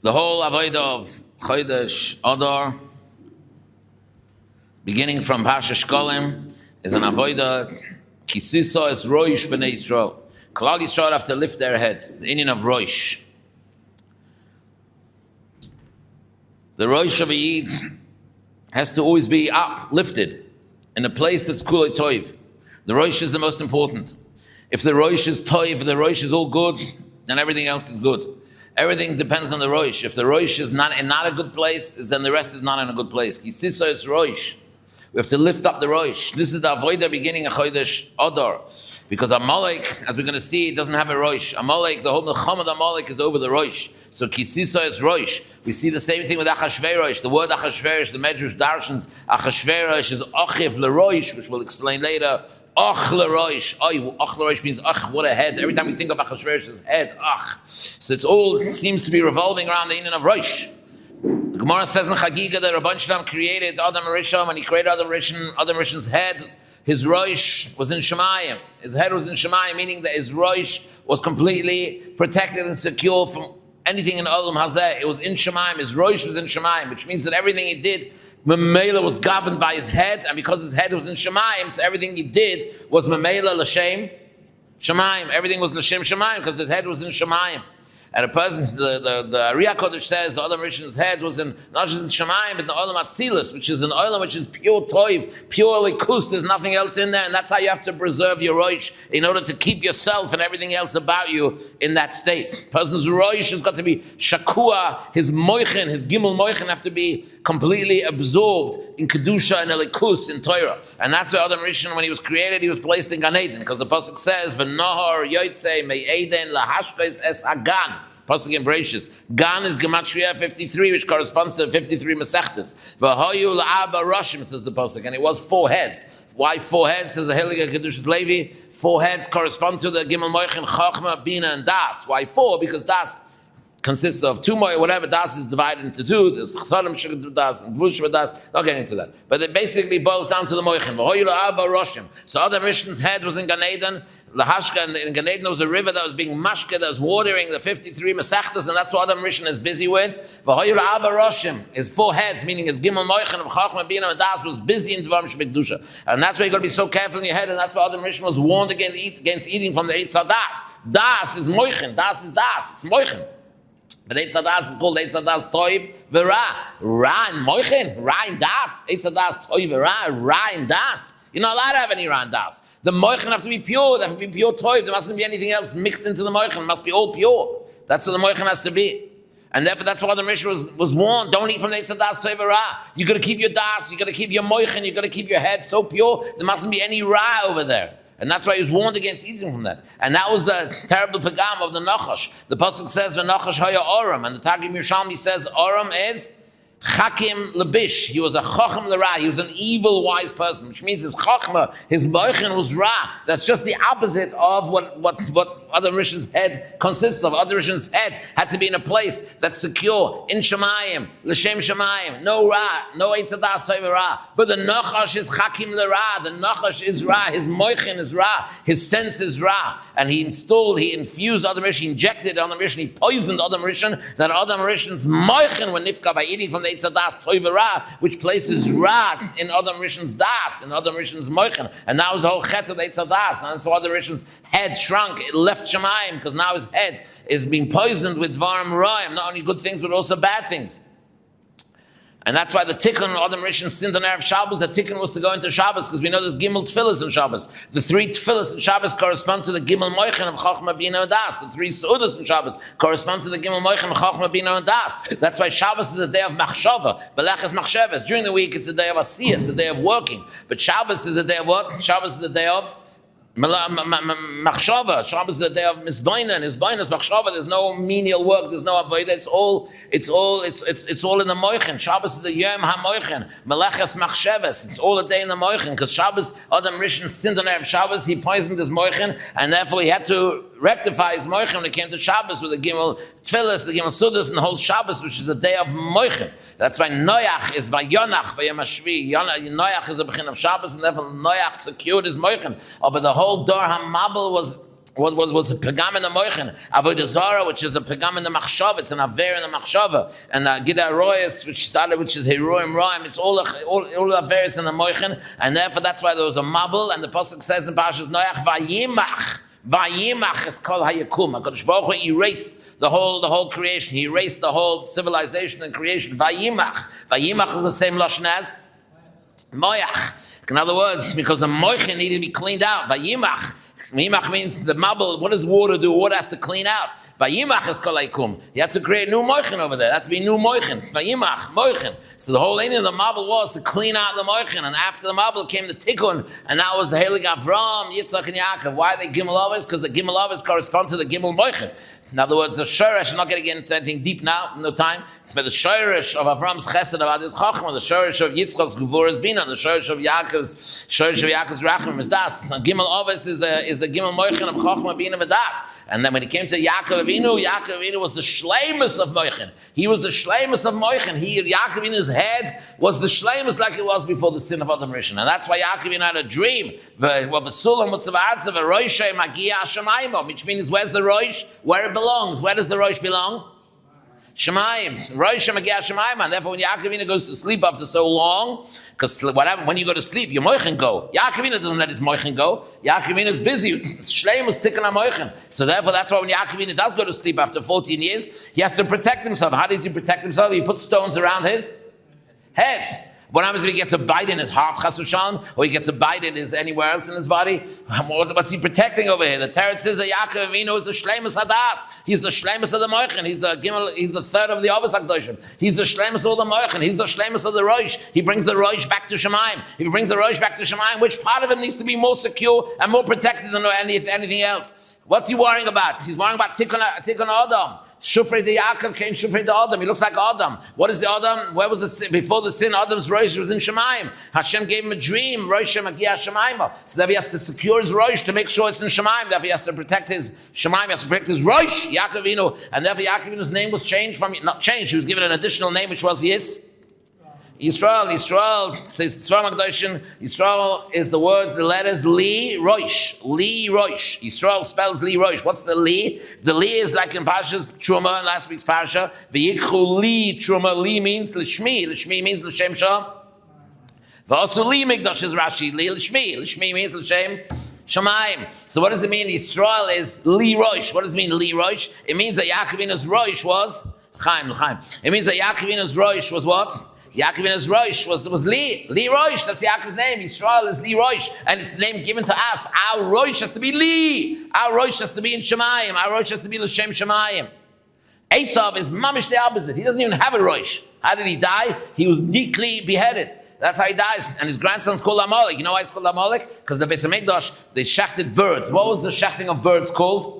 The whole avodah of Chodesh Adar, beginning from Pasha Shkolim, is an avodah Kisisa es Roish b'nei Yisrael. Klal Yisrael have to lift their heads. The Indian of Roish. The Roish of a Yid has to always be uplifted in a place that's kulei toiv. The Roish is the most important. If the Roish is toiv, if the Roish is all good, then everything else is good. Everything depends on the Roish. If the Roish is not in a good place, then the rest is not in a good place. Kisisa is Roish. We have to lift up the Roish. This is the avodah beginning of Chodesh Adar. Because Amalek, as we're going to see, doesn't have a Roish. Amalek, the whole Milchama of Amalek is over the Roish. So Kisisa is Roish. We see the same thing with Achashverosh. The word Achashverosh, the Medrash Darshans, Achashverosh is Achiv LeRoish, which we'll explain later. Ach LeRoish. Ach LeRoish means ach, what a head. Every time we think of Achashverosh's head, ach. So it seems to be revolving around the Indian of Roish. The Gemara says in Chagiga that Rabban Shalom created Adam Rishon. When he created Adam Rishon's head, his Roish was in Shemayim. His head was in Shemayim, meaning that his Roish was completely protected and secure from anything in Olam Hazeh. It was in Shemayim. His Roish was in Shemayim, which means that everything he did, Memela was governed by his head, and because his head was in Shemayim, so everything he did was Memela L'Shem Shemayim. Everything was L'Shem Shemayim because his head was in Shemayim. And a person, the Ariyah Kodesh says the Adam Rishon's head was in, not just in Shemayim, but in the Olam Atzilus, which is an Olam which is pure Toiv, pure Likus, there's nothing else in there, and that's how you have to preserve your Roish in order to keep yourself and everything else about you in that state. Person's Roish has got to be Shakua, his Moichin, his Gimel Moichin have to be completely absorbed in Kedusha and Likus, in Torah. And that's why Adam Rishon, when he was created, he was placed in Gan Eden, because the Pasuk says, V'nohar yotzei me'eden lahashkes es hagan. Pasuk in Bereshis. Gan is Gematria 53, which corresponds to 53 Masechtas. V'hoyu la'aba roshim, says the Pasuk, and it was 4 heads. Why 4 heads, says the Heliga Kedushas Levi? 4 heads correspond to the Gimel Moichin, Chachma, Bina, and Das. Why 4? Because Das consists of 2 more, whatever. Das is divided into 2. There's Chsarim Shekadu Das and Gvush Das. Not getting into that. But it basically boils down to the Moichin. V'hoyu la'aba roshim. So Adam Rishon's head was in Gan Eden. Lahashka, and in Gan Eden was a river that was being mashka, that was watering the 53 Masechtas, and that's what Adam Rishon is busy with. V'hoyu la'aba roshim, his 4 heads, meaning his Gimel Moichin of Chachma, Bina, and Das, was busy in Dvarim Shebekdusha. And that's why you got to be so careful in your head, and that's why Adam Rishon was warned against eating from the Eitz HaDas. Das is Moichin, Das is Das, it's Moichin. But Eitz HaDas is called Eitz HaDas Toiv V'Ra. Ra and Moichin, Ra and Das. Eitz HaDas Toiv V'Ra, Ra and Das. You're not allowed to have any Ra and Das. The Moichin have to be pure, they have to be pure Toiv. There mustn't be anything else mixed into the Moichin. It must be all pure. That's what the Moichin has to be. And therefore that's why the Rishon was warned, don't eat from the Eitz HaDas Toiv V'Ra. You got to keep your Das, you got to keep your Moichin, you got to keep your head so pure, there mustn't be any Ra over there. And that's why he was warned against eating from that. And that was the terrible pagam of the Nachash. The Pasuk says, "V'Nachash haya Oram," and the Targum Yerushalmi says, "Oram is Chakim Lebish." He was a Chacham L'Ra. He was an evil, wise person, which means his Chachma, his Moichin was Ra. That's just the opposite of what Adam Rishon's head consists of. Adam Rishon's head had to be in a place that's secure, in Shemayim, L'Shem Shemayim, no Ra, no Eitz HaDas Toiv Ra. But the Nachash is Chakim L'Ra. The Nachash is Ra. His Moichin is Ra. His sense is Ra. And he infused Adam Rishon, he injected Adam Rishon, he poisoned Adam Rishon, that Adam Rishon's Moichin were nifka by eating from the Eitz HaDas Toiv Ra, which places Ra in Adam Rishon's Das, in Adam Rishon's Moichin. And that was the whole chet of the Eitz HaDas. And so Adam Rishon's head shrunk, it left Shemayim, because now his head is being poisoned with Dvarim Ra'im, not only good things, but also bad things. And that's why the tikkun, Adam Rishon sinned on Erev Shabbos, the tikkun was to go into Shabbos, because we know there's Gimel Tfilas in Shabbos. The 3 Tfilas in Shabbos correspond to the Gimel Moichin of Chachma, Bina, and Das. The 3 Seudas in Shabbos correspond to the Gimel Moichin of Chachma, Bina, and Das. That's why Shabbos is a day of Machshava, Beleches Machshavas. During the week, it's a day of Asiyah, it's a day of working. But Shabbos is a day of what? Shabbos is a day of Machshava. Shabbos is a day of Misbaina, and Misbaina's Machshava. There's no menial work. There's no avodah. It's all in the Moichin. Shabbos is a Yom HaMoichin. Meleches Machshavas. It's all a day in the Moichin. Because Shabbos, Adam Rishon sinned on Erev Shabbos. He poisoned his Moichin, and therefore he had to rectify his Moichin when it came to Shabbos with the Gimel Tfilas, the Gimel Sudas, and the whole Shabbos, which is a day of Moichin. That's why Noach is Vayonach by Yom HaShvi. Noach is a bechin of Shabbos, and therefore Noach secured his Moichin. But the whole Dor HaMabel was a pegam in the moichin. Avodah Zarah, which is a pegam in the machshava, it's an aver in the machshava, and Gida Royas, which is Heroim Roim, it's all averis in the moichin, and therefore that's why there was a mabul, and the pasuk says in Parshas Noach, Vayimach is called Hayakum. HaKadosh Baruch Hu erased the whole creation. He erased the whole civilization and creation. Vayimach is the same lashon as Moyach. In other words, because the moichin needed to be cleaned out. Vayimach means the mabul. What does water do? Water has to clean out. Vayimach is kolaikum. You have to create new moichin over there. That has to be new moichin. Vayimach, moichin. So the whole aim of the mabul was to clean out the moichin. And after the mabul came the tikkun. And that was the Heilig Avram, Yitzchak, and Yaakov. Why are they gimel avos? Because the gimel avos correspond to the gimel moichin. In other words, the shoresh, I'm not going to get into anything deep now, no time, but the shoresh of Avram's chesed, about his chachma, the shoresh of Yitzchak's gevuras bina, the shoresh of Yaakov's rachim is das. Gimel avos is the gimel moichin of chachma bina v'das. And then when it came to Yaakov Avinu was the shleimus of moichin. He was the shleimus of moichin. Yaakov Avinu's head was the shleimus like it was before the sin of Adam Rishon. And that's why Yaakov Avinu had a dream, which means where's the roish? Where it belongs. Where does the roish belong? Shemayim. Roish Magia Shemayim. And therefore when Yaakov Avinu goes to sleep after so long, because when you go to sleep, your moichin go. Yaakov Avinu doesn't let his moichin go. Yaakov Avinu is busy. Shleim is ticking on moichin. So therefore, that's why when Yaakov Avinu does go to sleep after 14 years, he has to protect himself. How does he protect himself? He puts stones around his head. What happens if he gets a bite in his heart, chas v'shalom, or he gets a bite in anywhere else in his body? What's he protecting over here? The Teretz says that Yaakov Avinu is the shleimus hadas. He's the shleimus of the moichin. He's the third of the avos hakdoshim. He's the shleimus of the moichin. He's the shleimus of the roish. He brings the roish back to Shemayim. If he brings the roish back to Shemayim, which part of him needs to be more secure and more protected than anything else? What's he worrying about? He's worrying about tikkun Adam. Shufrei de Yaakov came Shufrei de Adam. He looks like Adam. What is the Adam? Where was the sin? Before the sin, Adam's roish was in Shemayim. Hashem gave him a dream. Roish Magia Shemayim. So that he has to secure his roish to make sure it's in Shemayim. Therefore he has to protect his Shemayim. He has to protect his roish, Yaakov Avinu. And therefore Yaakov Avinu's name was changed not changed. He was given an additional name, which was Yisrael says Yisrael Magdoshin. Yisrael is the letters Li Roish. Yisrael spells Li Roish. What's the Li? The Li is like in Parshas Truma in last week's Parsha. V'yikchu Li Truma. Li means Lishmi. Lishmi means L'Shem Shah. V'asu Li Migdash is Rashi. Li Lishmi. Lishmi means L'Shem Shamayim. So what does it mean? Yisrael is Li Roish. What does it mean Li Roish? It means that Yaakov Avinu's Roish was Chaim. It means that Yaakov Avinu's Roish was what? Yaakov Avinu's Roish was Li Roish. That's Yaakov's name. Yisrael is Li Roish, and it's the name given to us. Our Roish has to be Li. Our Roish has to be in Shemayim. Our Roish has to be L'Shem Shemayim. Esav is mamish the opposite. He doesn't even have a Roish. How did he die? He was neatly beheaded. That's how he dies. And his grandson's called Amalek. You know why he's called Amalek? Because the Beis HaMikdash, they shachted birds. What was the shachting of birds called?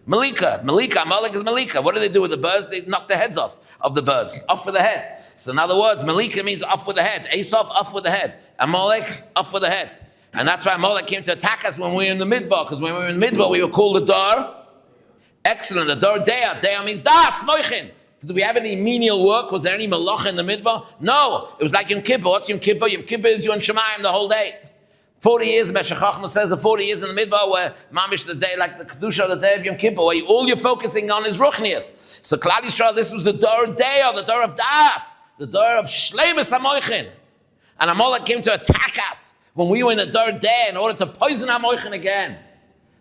Malika. Amalek is Malika. What do they do with the birds? They knock the heads off of the birds. Off with the head. So in other words, Malika means off with the head. Esav, off with the head. Amalek, off with the head. And that's why Amalek came to attack us when we were in the Midbar. Because when we were in the Midbar, we were called the Dar. Excellent. The Dar Deah. Deah means Das, Moichin. Did we have any menial work? Was there any malacha in the Midbar? No. It was like Yom Kippur. What's Yom Kippur? Yom Kippur is you in Shemayim the whole day. 40 years, Meshech Chachma says the 40 years in the Midbar where mamish the day, like the Kedusha of the day of Yom Kippur, where all you're focusing on is Ruchnias. So Klal Yisrael, this was the Dor Deah, the Dor of Das, the Dor of Shleimus HaMoichin. And Amalek came to attack us when we were in the Dor Deah in order to poison HaMoichin again.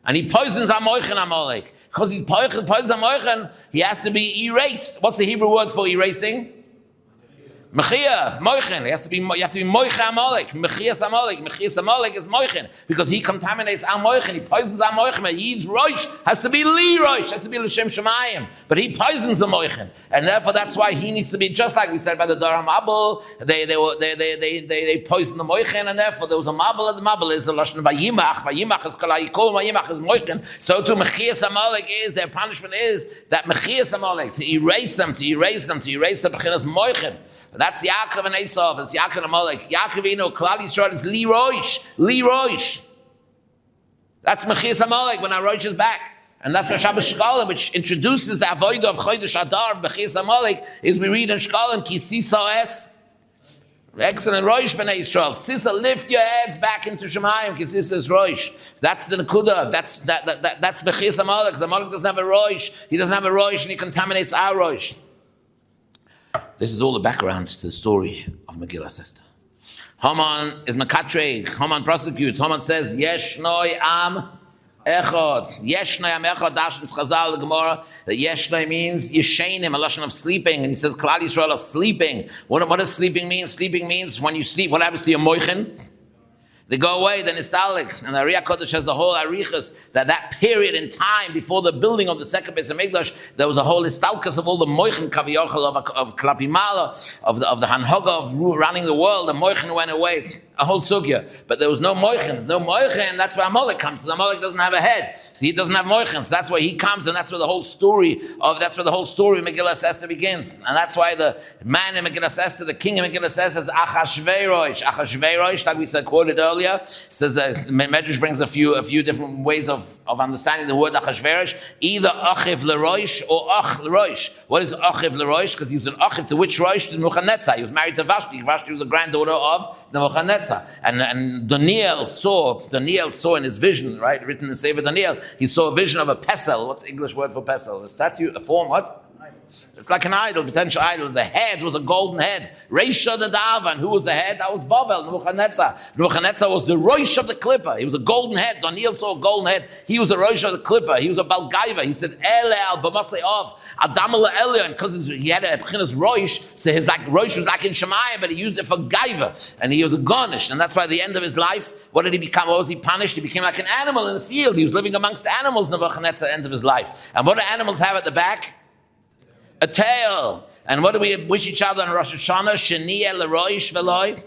And he poisons HaMoichin, Amalek. Because he's poisons HaMoichin, he has to be erased. What's the Hebrew word for erasing? Mechia, Moichin. You have to be Moicha Amalek. Mechias Amalek. Mechias Amalek is Moichin. Because he contaminates our Moichin. He poisons our Moichin. He's Roish. Has to be Li Roish. Has to be L'Shem Shemayim. But he poisons the Moichin. And therefore that's why he needs to be, just like we said by the Dor HaMabul, they poisoned the Moichin, and therefore there was a Mabul, and the Mabul is the Lashon Vayimach. Vayimach is Kalayikol, Vayimach is Moichin. So too Mechias Amalek is, their punishment is that Mechias Amalek, to erase the Bechinas Moichin. That's Yaakov and Esav. It's Yaakov and Amalek. Yaakov Avinu, Klal Yisrael is Li Roish. That's Mechias Amalek when our Roish is back. And that's what Shabbos Shkalim, which introduces the Avodah of Chodesh Adar, Mechias Amalek, is we read in Shkalim, Ki Sisa Es Excellent Rosh B'nai Yisrael. Sisa, lift your heads back into Shemayim, because Sisa is Rosh. That's the Nakuda. That's Mechias Amalek. Because Amalek doesn't have a Rosh. He doesn't have a Rosh, and he contaminates our Rosh. This is all the background to the story of Megillas Esther. Haman is Mekatreg. Haman prosecutes. Haman says, Yeshnoi am echad. Yeshnoi am echad. Dashins Chazal, the Gemara. That Yeshnoi means Yeshenim, a lashon of sleeping. And he says, Klal Yisrael are sleeping. What does sleeping mean? Sleeping means when you sleep, what happens to your moichin? They go away, the nostalgic. And the Ariya Kodesh has the whole Arichas, that period in time before the building of the second Beis HaMikdash, there was a whole istalkus of all the moichin kaviyochel of Klapimala, of the Hanhoga of running the world. The moichin went away, a whole sugya. But there was no moichin. That's where Amalek comes, because Amalek doesn't have a head. So he doesn't have moichin. So that's where he comes, and that's where the whole story of Megillas Esther begins. And that's why the man in Megillas Esther, the king in Megillas Esther, is Achashverosh. Achashverosh, like we said, quoted earlier, says that Medrash brings a few different ways of understanding the word Achashverosh, either Achiv L'Rosh or Ach L'Rosh. What is Achiv L'Rosh? Because he was an Achiv to which Rosh? To Nebuchadnezzar. He was married to Vashti. Vashti was a granddaughter of Nebuchadnezzar. And Daniel saw in his vision, right, written in Sefer Daniel, he saw a vision of a pesel. What's the English word for pesel? A statue, a form, what? It's like an idol, potential idol. The head was a golden head. Reisha the Davan. Who was the head? That was Babel, Nebuchadnezzar. Nebuchadnezzar was the Rosh of the Klippa. He was a golden head. Daniel saw a golden head. He was the Rosh of the Klippa. He was a Balgaiva. He said, Ele al b'masei of Adam al Elyon. And because he had a Pchinas Rosh, so his Rosh was like in Shemayim, but he used it for Gaiva. And he was a Garnish. And that's why at the end of his life, what did he become? What was he punished? He became like an animal in the field. He was living amongst the animals, Nebuchadnezzar, at the end of his life. And what do animals have at the back? A tail. And what do we wish each other on Rosh Hashanah? Sheniya l'roish v'loi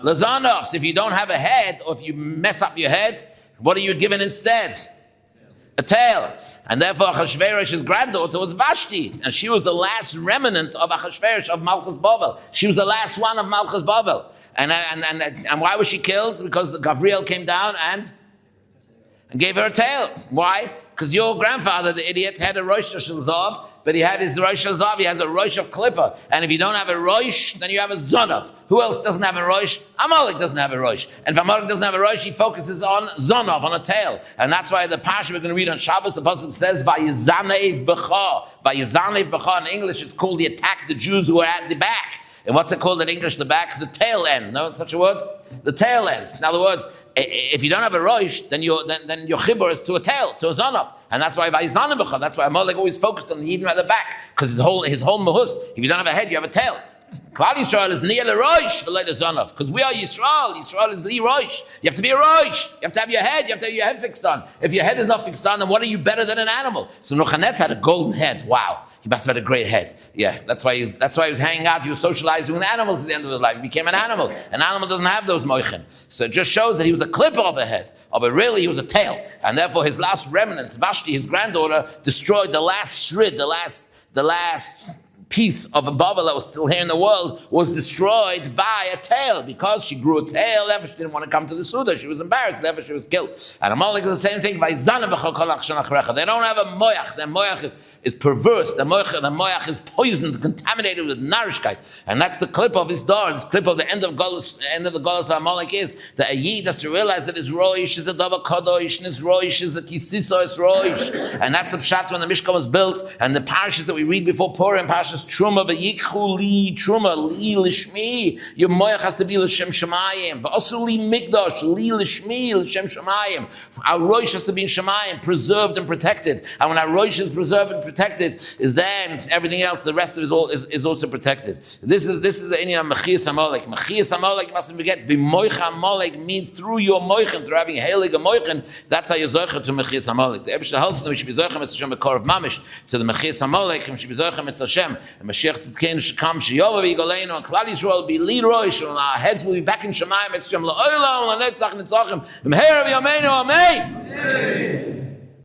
l'zanov. So if you don't have a head, or if you mess up your head, what are you given instead? A tail. And therefore Achashverosh's granddaughter was Vashti. And she was the last remnant of Achashverosh, of Malchus Bavel. She was the last one of Malchus Bavel. And why was she killed? Because Gabriel came down and gave her a tail. Why? Because your grandfather, the idiot, had a Rosh Hashanah, but he had his Rosh Hashanah, he has a Rosh of Klippa. And if you don't have a Rosh, then you have a Zonav. Who else doesn't have a Rosh? Amalek doesn't have a Rosh. And if Amalek doesn't have a Rosh, he focuses on Zonav, on a tail. And that's why the Parsha we're going to read on Shabbos, the Pasuk says, Vayizanev B'cha. Vayizanev B'cha. In English, it's called the attack the Jews who are at the back. And what's it called in English, the back? The tail end. No such a word? The tail end. In other words, if you don't have a rosh, then your chibur is to a tail, to a zonav, and that's why that's why Amalek always focused on the Yidden at the back, because his whole mahus. If you don't have a head, you have a tail. Klal Yisrael is near the rosh for the zonav, because we are Yisrael. Yisrael is li rosh. You have to be a rosh. You have to have your head. You have to have your head fixed on. If your head is not fixed on, then what are you better than an animal? So Nebuchadnezzar had a golden head. Wow. He must have had a great head. Yeah, that's why he was hanging out. He was socializing with animals at the end of his life. He became an animal. An animal doesn't have those moichin. So it just shows that he was a clipper of a head. Oh, but really he was a tail. And therefore his last remnants, Vashti, his granddaughter, destroyed the last shrid, the last piece of a bubble that was still here in the world, was destroyed by a tail. Because she grew a tail, therefore she didn't want to come to the Suda. She was embarrassed, therefore she was killed. And Amalek is the same thing. They don't have a moyach. Their moyach is perverse. The moyach is poisoned, contaminated with narishkeit. And that's the clip of his door. This clip of the end of the Golos of Amalek is that a Yid has to realize that his roish is a dava kadosh, and his roish is a kisiso is roish. And that's the pshat when the Mishkan was built, and the parashas that we read before Purim, parashas Truma, v'yikchu li Truma, li lishmi. Your moyach has to be l'shem shemayim. V'asu li migdash, li lishmi, l'shem shemayim. Our roish has to be in shemayim, preserved and protected. And when our roish is preserved and protected, is then everything else, the rest of it is also protected. This is the inyan of Mechias Amalek. Mechias Amalek, you mustn't forget, b'moich Amalek means through your moichin, through having heilige moichin. That's how you zocher to Mechias Amalek. The Eibishter helps them, we should be zocher mitzvah Hashem b'kor of mamish to the Mechias Amalek, and we should be zocher mitzvah Hashem. And Mashiach Tzidkeinu should come, Sheyova v'yigoleinu, and Klal Yisrael will be lead roish, and our heads will be back in Shemayim, mitzvah Hashem la'olam, la'netzach nitzachim, v'mheir v'yameinu, amen.